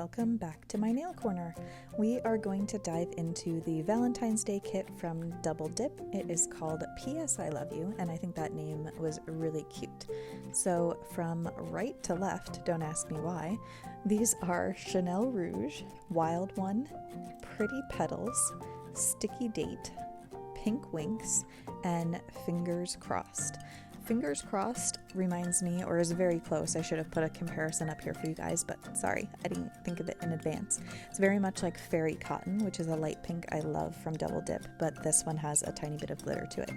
welcome back to my nail corner. We are going to dive into the Valentine's Day kit from Double Dip. It is called P.S. I Love You, and I think that name was really cute. So from right to left, don't ask me why, these are Chanel Rouge, Wild One, Pretty Petals, Sticky Date, Pink Winks, and Fingers Crossed. Fingers Crossed reminds me, or is very close. I should have put a comparison up here for you guys, but sorry, I didn't think of it in advance. It's very much like Fairy Cotton, which is a light pink I love from Double Dip, but this one has a tiny bit of glitter to it.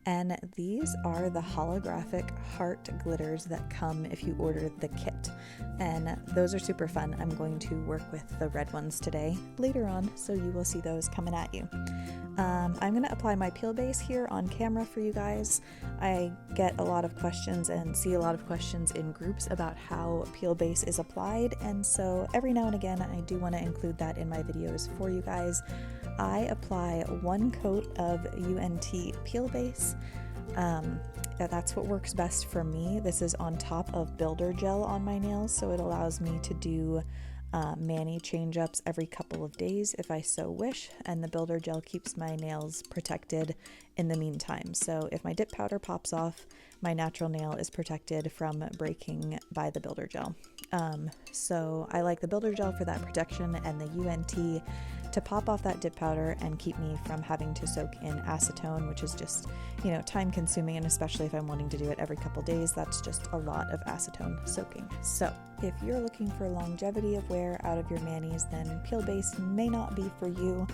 And these are the holographic heart glitters that come if you order the kit. And those are super fun. I'm going to work with the red ones today later on, so you will see those coming at you. I'm going to apply my peel base here on camera for you guys. I get a lot of questions and see a lot of questions in groups about how peel base is applied, and so every now and again I do want to include that in my videos for you guys. I apply one coat of UNT peel base. That's what works best for me. This is on top of builder gel on my nails, so it allows me to do mani change-ups every couple of days if I so wish, and the builder gel keeps my nails protected in the meantime. So if my dip powder pops off, my natural nail is protected from breaking by the builder gel. So I like the builder gel for that protection, and the UNT to pop off that dip powder and keep me from having to soak in acetone, which is just, time consuming, and especially if I'm wanting to do it every couple days, that's just a lot of acetone soaking. So if you're looking for longevity of wear out of your manis, then peel base may not be for you.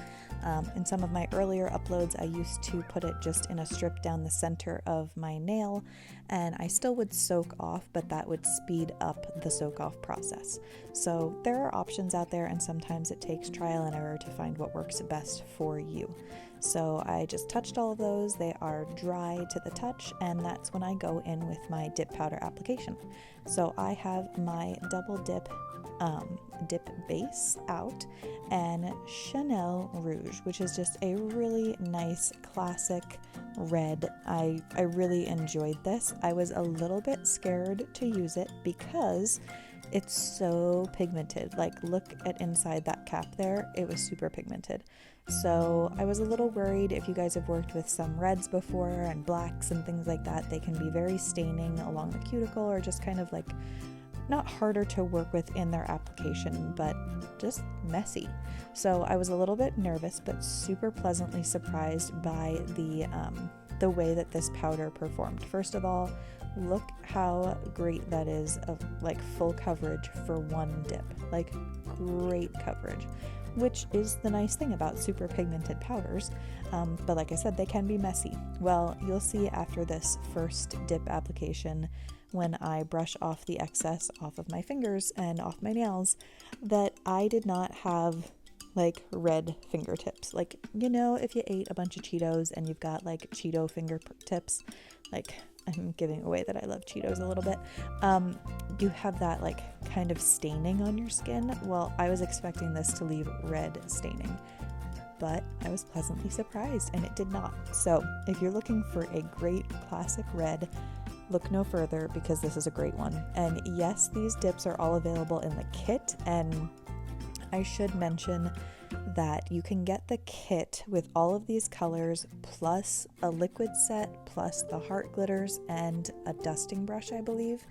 In some of my earlier uploads, I used to put it just in a strip down the center of my nail, and I still would soak off, but that would speed up the soak off process. So there are options out there, and sometimes it takes trial and error to find what works best for you. So I just touched all of those. They are dry to the touch, and that's when I go in with my dip powder application. So I have my Double Dip dip base out, and Chanel Rouge, which is just a really nice classic red. I really enjoyed this. I was a little bit scared to use it because it's so pigmented. Like, look at inside that cap there. It was super pigmented. So I was a little worried. If you guys have worked with some reds before and blacks and things like that, they can be very staining along the cuticle, or just kind of like not harder to work with in their application, but just messy. So I was a little bit nervous, but super pleasantly surprised by the way that this powder performed. First of all, look how great that is of like full coverage for one dip, like great coverage, which is the nice thing about super pigmented powders. But like I said, they can be messy. Well, you'll see after this first dip application, when I brush off the excess off of my fingers and off my nails, that I did not have like red fingertips. Like, if you ate a bunch of Cheetos and you've got like Cheeto fingertips, like, I'm giving away that I love Cheetos a little bit, you have that like kind of staining on your skin. Well, I was expecting this to leave red staining, but I was pleasantly surprised, and it did not. So if you're looking for a great classic red, look no further, because this is a great one. And yes, these dips are all available in the kit, and I should mention that you can get the kit with all of these colors plus a liquid set plus the heart glitters and a dusting brush, I believe.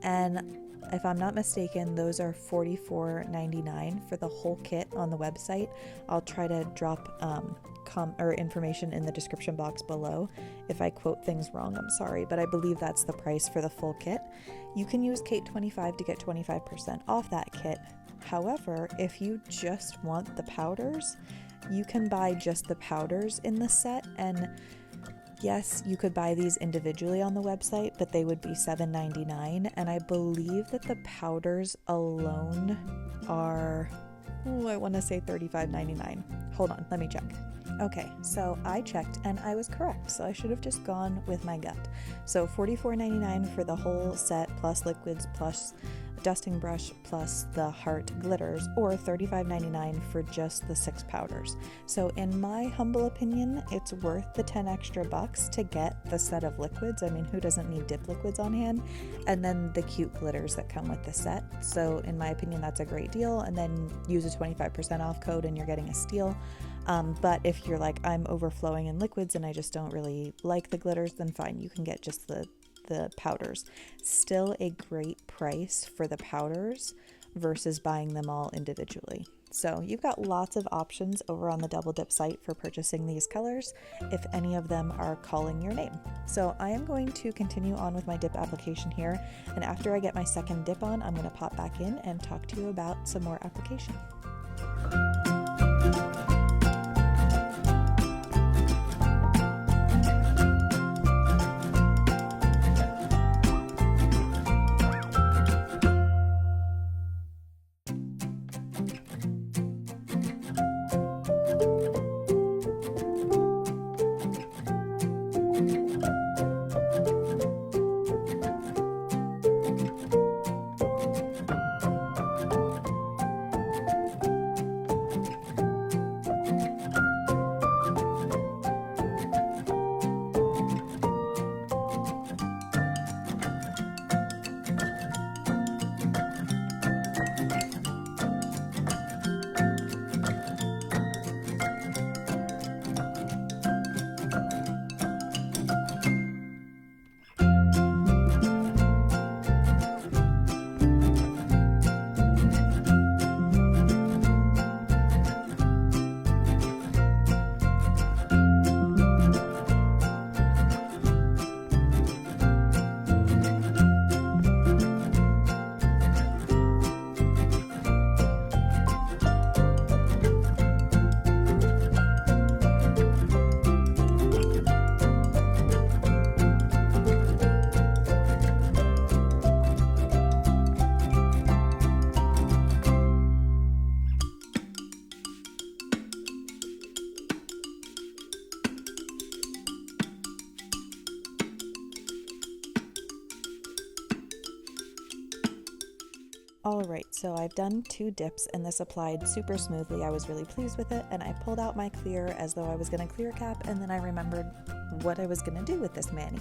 And if I'm not mistaken, those are $44.99 for the whole kit on the website. I'll try to drop information in the description box below. If I quote things wrong, I'm sorry, but I believe that's the price for the full kit. You can use Kate25 to get 25% off that kit. However, if you just want the powders, you can buy just the powders in the set, and yes, you could buy these individually on the website, but they would be $7.99, and I believe that the powders alone are, I want to say $35.99. Hold on, let me check. Okay, so I checked and I was correct, so I should have just gone with my gut. So $44.99 for the whole set, plus liquids, plus dusting brush, plus the heart glitters, or $35.99 for just the 6 powders. So in my humble opinion, it's worth the 10 extra bucks to get the set of liquids. I mean, who doesn't need dip liquids on hand? And then the cute glitters that come with the set. So in my opinion, that's a great deal. And then use a 25% off code and you're getting a steal. But if you're like, I'm overflowing in liquids and I just don't really like the glitters, then fine, you can get just the powders. Still a great price for the powders versus buying them all individually. So you've got lots of options over on the Double Dip site for purchasing these colors if any of them are calling your name. So I am going to continue on with my dip application here, and after I get my second dip on, I'm going to pop back in and talk to you about some more application. Alright, so I've done 2 dips and this applied super smoothly. I was really pleased with it, and I pulled out my clear as though I was going to clear cap, and then I remembered what I was going to do with this mani.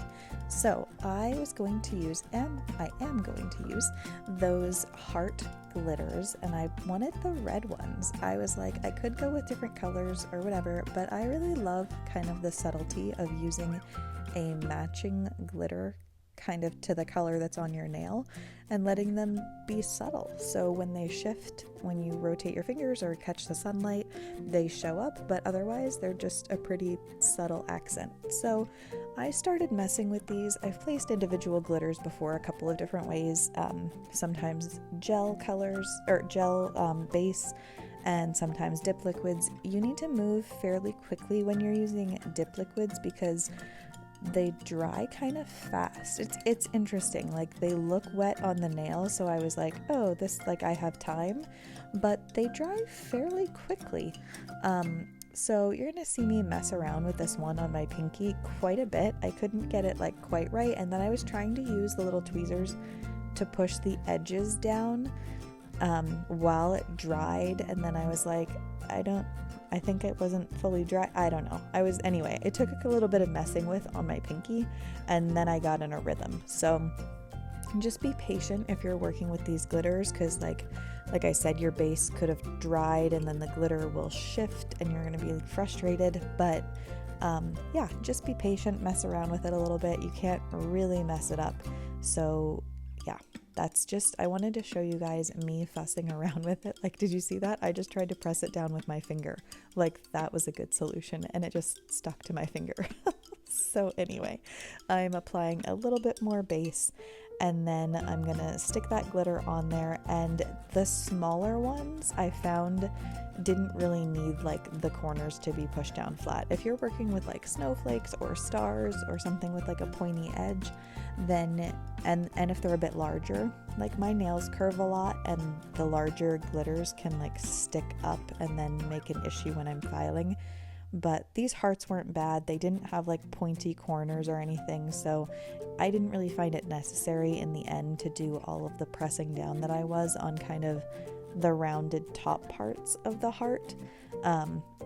So I am going to use those heart glitters, and I wanted the red ones. I was like, I could go with different colors or whatever, but I really love kind of the subtlety of using a matching glitter kind of to the color that's on your nail and letting them be subtle. So when they shift, when you rotate your fingers or catch the sunlight, they show up, but otherwise they're just a pretty subtle accent. So I started messing with these. I've placed individual glitters before a couple of different ways, sometimes gel colors or gel base, and sometimes dip liquids. You need to move fairly quickly when you're using dip liquids because they dry kind of fast. It's interesting. Like, they look wet on the nail, so I was like, oh, this, like, I have time, but they dry fairly quickly. So you're gonna see me mess around with this one on my pinky quite a bit. I couldn't get it like quite right, and then I was trying to use the little tweezers to push the edges down while it dried, and then I was like, I think it wasn't fully dry. I don't know. Anyway, it took a little bit of messing with on my pinky, and then I got in a rhythm. So just be patient if you're working with these glitters, because like I said, your base could have dried and then the glitter will shift and you're going to be frustrated. But yeah, just be patient, mess around with it a little bit. You can't really mess it up. So yeah, I wanted to show you guys me fussing around with it. Like, did you see that? I just tried to press it down with my finger. Like, that was a good solution, and it just stuck to my finger. So anyway, I'm applying a little bit more base, and then I'm gonna stick that glitter on there. And the smaller ones I found didn't really need like the corners to be pushed down flat. If you're working with like snowflakes or stars or something with like a pointy edge, then and if they're a bit larger, like my nails curve a lot, and the larger glitters can like stick up and then make an issue when I'm filing. but these hearts weren't bad. They didn't have like pointy corners or anything, so I didn't really find it necessary in the end to do all of the pressing down that I was on kind of the rounded top parts of the heart.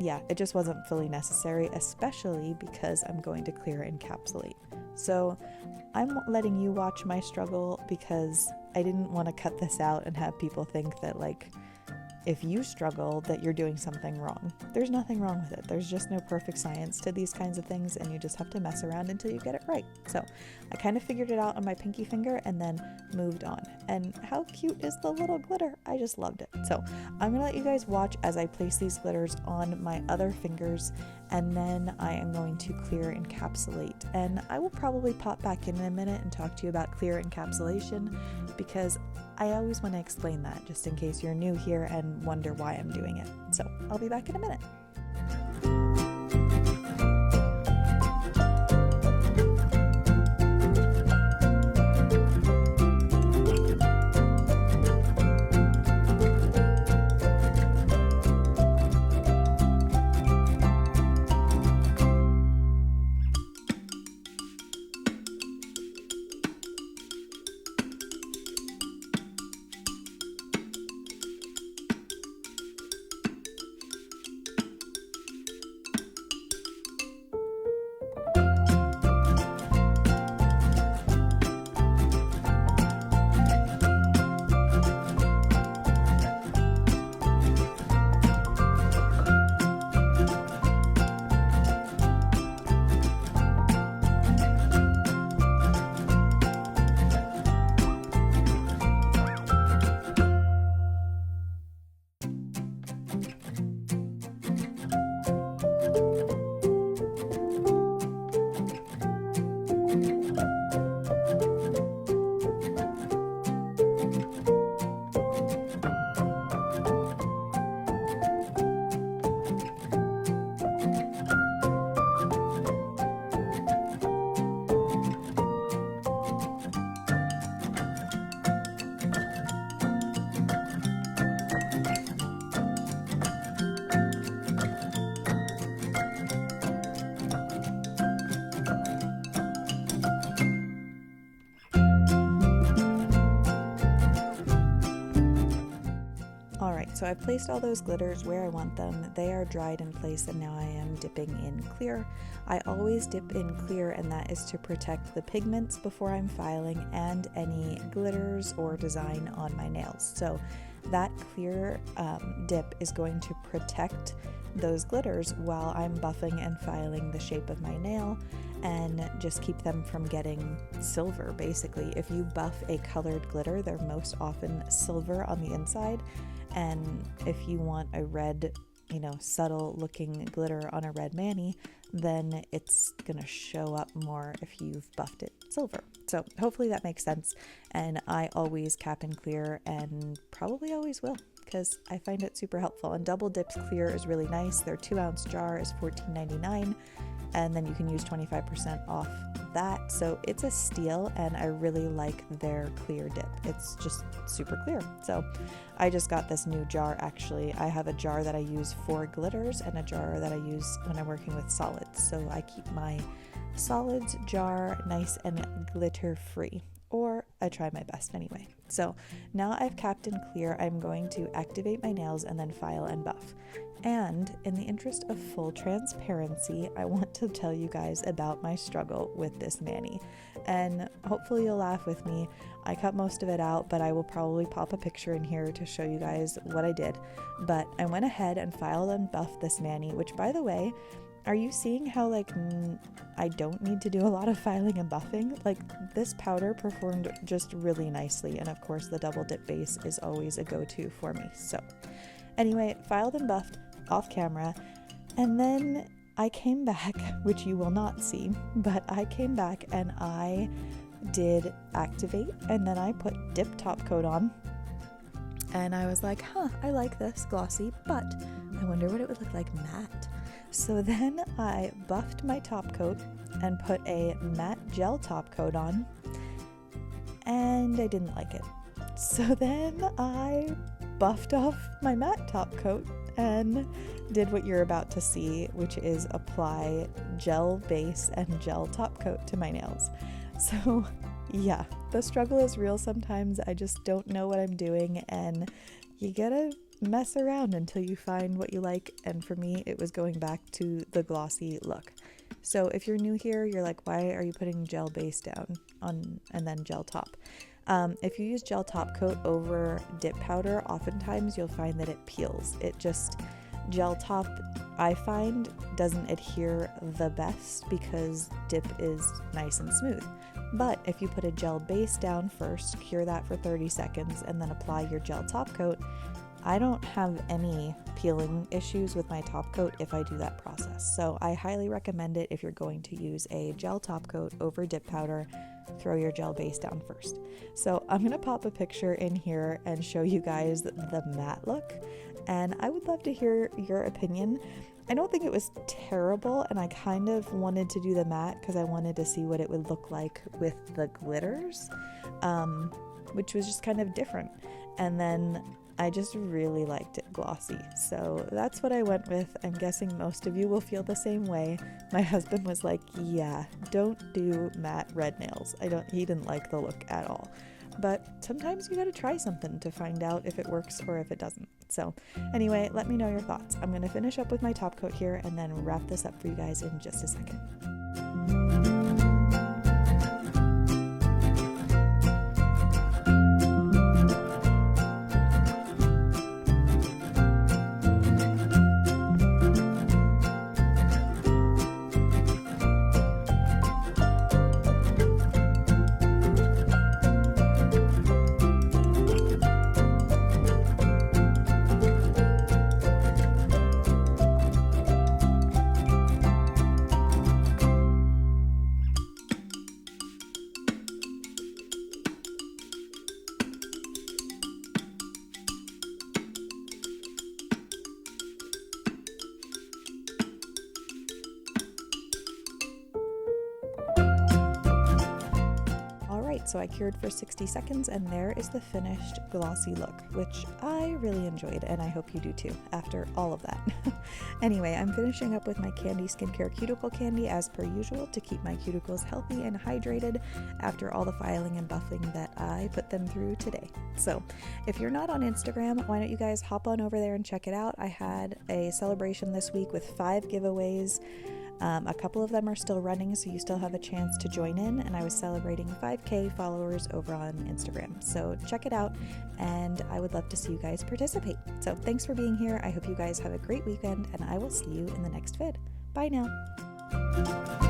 Yeah, it just wasn't fully necessary, especially because I'm going to clear encapsulate. So I'm letting you watch my struggle because I didn't want to cut this out and have people think that like if you struggle that you're doing something wrong. There's nothing wrong with it. There's just no perfect science to these kinds of things, and you just have to mess around until you get it right. So I kind of figured it out on my pinky finger and then moved on. And how cute is the little glitter? I just loved it. So I'm gonna let you guys watch as I place these glitters on my other fingers, and then I am going to clear encapsulate. And I will probably pop back in a minute and talk to you about clear encapsulation, because I always want to explain that just in case you're new here and wonder why I'm doing it. So I'll be back in a minute. So I've placed all those glitters where I want them. They are dried in place, and now I am dipping in clear. I always dip in clear, and that is to protect the pigments before I'm filing and any glitters or design on my nails. So that clear dip is going to protect those glitters while I'm buffing and filing the shape of my nail, and just keep them from getting silver. Basically, if you buff a colored glitter, they're most often silver on the inside. And if you want a red, subtle looking glitter on a red mani, then it's gonna show up more if you've buffed it silver. So hopefully that makes sense. And I always cap and clear, and probably always will, because I find it super helpful. And Double Dip's clear is really nice. Their 2-ounce jar is $14.99, and then you can use 25% off that. So it's a steal, and I really like their clear dip. It's just super clear. So I just got this new jar. Actually, I have a jar that I use for glitters and a jar that I use when I'm working with solids. So I keep my solids jar nice and glitter free, or I try my best anyway. So now I've capped and clear, I'm going to activate my nails and then file and buff. And in the interest of full transparency, I want to tell you guys about my struggle with this mani. And hopefully you'll laugh with me. I cut most of it out, but I will probably pop a picture in here to show you guys what I did. But I went ahead and filed and buffed this mani, which, by the way, are you seeing how I don't need to do a lot of filing and buffing? This powder performed just really nicely, and of course the Double Dip base is always a go-to for me. So anyway, filed and buffed off camera, and then I came back, which you will not see, but I came back and I did activate, and then I put dip top coat on, and I was like, I like this glossy, but I wonder what it would look like matte. So then I buffed my top coat and put a matte gel top coat on, and I didn't like it. So then I buffed off my matte top coat and did what you're about to see, which is apply gel base and gel top coat to my nails. So yeah, the struggle is real sometimes. I just don't know what I'm doing, and you gotta mess around until you find what you like. And for me, it was going back to the glossy look. So if you're new here, you're like, why are you putting gel base down on and then gel top? If you use gel top coat over dip powder, oftentimes you'll find that it peels. Gel top, I find, doesn't adhere the best because dip is nice and smooth. But if you put a gel base down first, cure that for 30 seconds, and then apply your gel top coat, I don't have any peeling issues with my top coat if I do that process. So I highly recommend it if you're going to use a gel top coat over dip powder. Throw your gel base down first. So I'm going to pop a picture in here and show you guys the matte look, and I would love to hear your opinion. I don't think it was terrible, and I kind of wanted to do the matte because I wanted to see what it would look like with the glitters, which was just kind of different. And then I just really liked it glossy, so that's what I went with. I'm guessing most of you will feel the same way. My husband was like, yeah, don't do matte red nails. He didn't like the look at all. But sometimes you gotta try something to find out if it works or if it doesn't. So anyway, let me know your thoughts. I'm gonna finish up with my top coat here and then wrap this up for you guys in just a second. So I cured for 60 seconds, and there is the finished glossy look, which I really enjoyed, and I hope you do too after all of that. Anyway, I'm finishing up with my Candi Skincare Cuticle Candy as per usual to keep my cuticles healthy and hydrated after all the filing and buffing that I put them through today. So if you're not on Instagram, why don't you guys hop on over there and check it out. I had a celebration this week with 5 giveaways. A couple of them are still running, so you still have a chance to join in, and I was celebrating 5K followers over on Instagram. So check it out, and I would love to see you guys participate. So thanks for being here. I hope you guys have a great weekend, and I will see you in the next vid. Bye now.